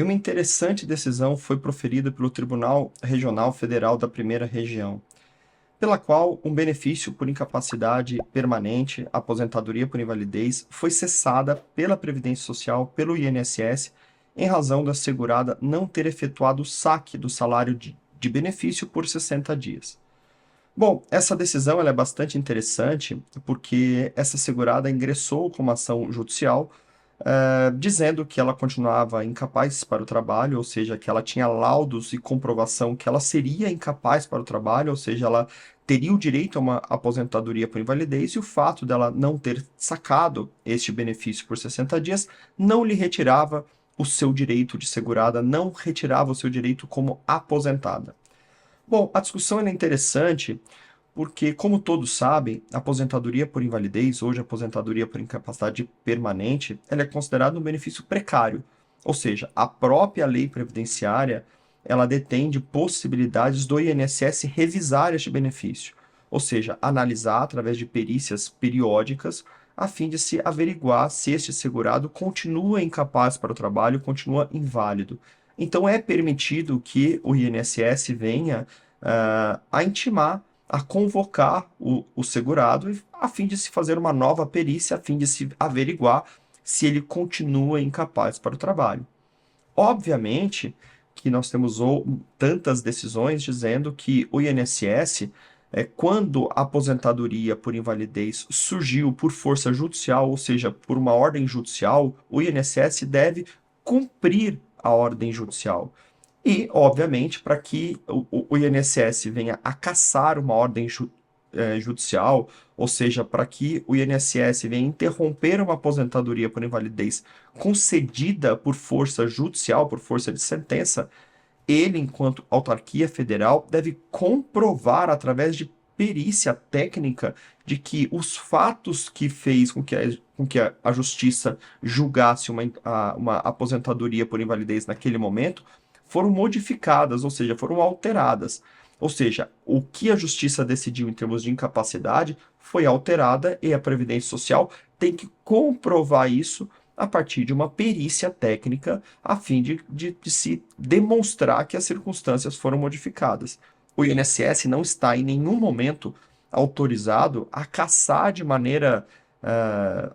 E uma interessante decisão foi proferida pelo Tribunal Regional Federal da Primeira Região, pela qual um benefício por incapacidade permanente, aposentadoria por invalidez, foi cessada pela Previdência Social, pelo INSS, em razão da segurada não ter efetuado o saque do salário de benefício por 60 dias. Bom, essa decisão ela é bastante interessante porque essa segurada ingressou com uma ação judicial dizendo que ela continuava incapaz para o trabalho, ou seja, que ela tinha laudos e comprovação que ela seria incapaz para o trabalho, ou seja, ela teria o direito a uma aposentadoria por invalidez, e o fato dela não ter sacado este benefício por 60 dias não lhe retirava o seu direito de segurada, não retirava o seu direito como aposentada. Bom, a discussão é interessante porque, como todos sabem, a aposentadoria por invalidez, hoje a aposentadoria por incapacidade permanente, ela é considerada um benefício precário. Ou seja, a própria lei previdenciária, ela detém de possibilidades do INSS revisar este benefício. Ou seja, analisar através de perícias periódicas, a fim de se averiguar se este segurado continua incapaz para o trabalho, continua inválido. Então, é permitido que o INSS venha a intimar, a convocar o segurado, a fim de se fazer uma nova perícia, a fim de se averiguar se ele continua incapaz para o trabalho. Obviamente que nós temos tantas decisões dizendo que o INSS, quando a aposentadoria por invalidez surgiu por força judicial, ou seja, por uma ordem judicial, o INSS deve cumprir a ordem judicial. E, obviamente, para que o INSS venha a cassar uma ordem judicial, ou seja, para que o INSS venha interromper uma aposentadoria por invalidez concedida por força judicial, por força de sentença, ele, enquanto autarquia federal, deve comprovar através de perícia técnica de que os fatos que fez com que a justiça julgasse uma aposentadoria por invalidez naquele momento foram modificadas, ou seja, foram alteradas. Ou seja, o que a justiça decidiu em termos de incapacidade foi alterada e a Previdência Social tem que comprovar isso a partir de uma perícia técnica, a fim de se demonstrar que as circunstâncias foram modificadas. O INSS não está em nenhum momento autorizado a cassar de maneira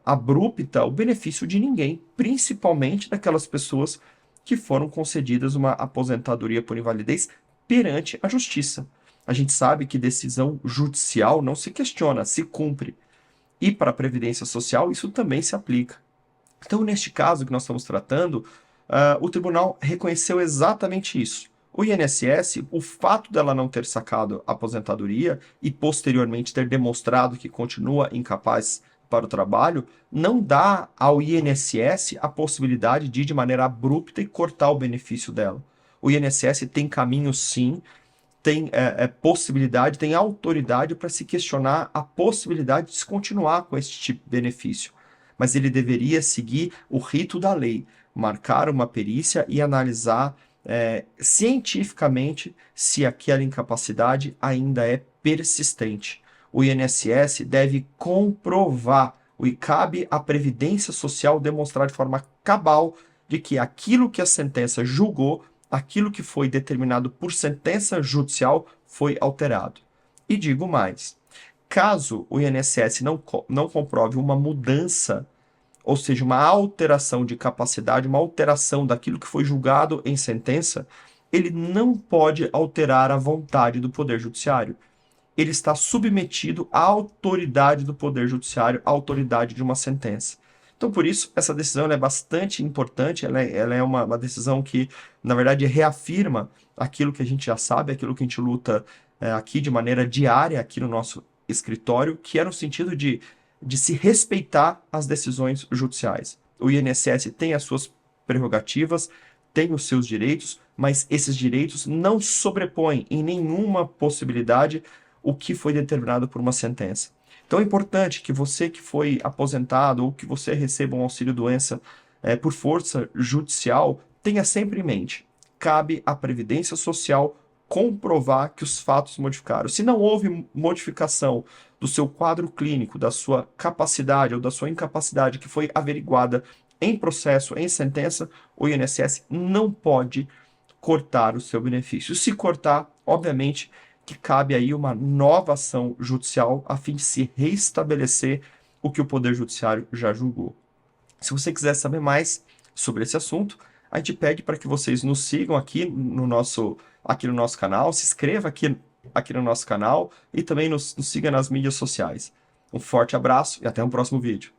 abrupta o benefício de ninguém, principalmente daquelas pessoas que foram concedidas uma aposentadoria por invalidez perante a justiça. A gente sabe que decisão judicial não se questiona, se cumpre. E para a Previdência Social isso também se aplica. Então, neste caso que nós estamos tratando, o tribunal reconheceu exatamente isso. O INSS, o fato dela não ter sacado a aposentadoria e posteriormente ter demonstrado que continua incapaz para o trabalho, não dá ao INSS a possibilidade de ir de maneira abrupta e cortar o benefício dela. O INSS tem caminho, sim, tem possibilidade, tem autoridade para se questionar a possibilidade de se continuar com esse tipo de benefício. Mas ele deveria seguir o rito da lei, marcar uma perícia e analisar cientificamente se aquela incapacidade ainda é persistente. O INSS deve comprovar, e cabe à Previdência Social demonstrar de forma cabal de que aquilo que a sentença julgou, aquilo que foi determinado por sentença judicial, foi alterado. E digo mais, caso o INSS não comprove uma mudança, ou seja, uma alteração de capacidade, uma alteração daquilo que foi julgado em sentença, ele não pode alterar a vontade do Poder Judiciário. Ele está submetido à autoridade do Poder Judiciário, à autoridade de uma sentença. Então, por isso, essa decisão é bastante importante, ela é uma decisão que, na verdade, reafirma aquilo que a gente já sabe, aquilo que a gente luta aqui de maneira diária, aqui no nosso escritório, que é no sentido de se respeitar as decisões judiciais. O INSS tem as suas prerrogativas, tem os seus direitos, mas esses direitos não sobrepõem em nenhuma possibilidade o que foi determinado por uma sentença. Então é importante que você que foi aposentado ou que você receba um auxílio-doença por força judicial, tenha sempre em mente, cabe à Previdência Social comprovar que os fatos modificaram. Se não houve modificação do seu quadro clínico, da sua capacidade ou da sua incapacidade que foi averiguada em processo, em sentença, o INSS não pode cortar o seu benefício. Se cortar, obviamente que cabe aí uma nova ação judicial a fim de se reestabelecer o que o Poder Judiciário já julgou. Se você quiser saber mais sobre esse assunto, a gente pede para que vocês nos sigam aqui no nosso canal, se inscreva aqui no nosso canal e também nos siga nas mídias sociais. Um forte abraço e até o próximo vídeo.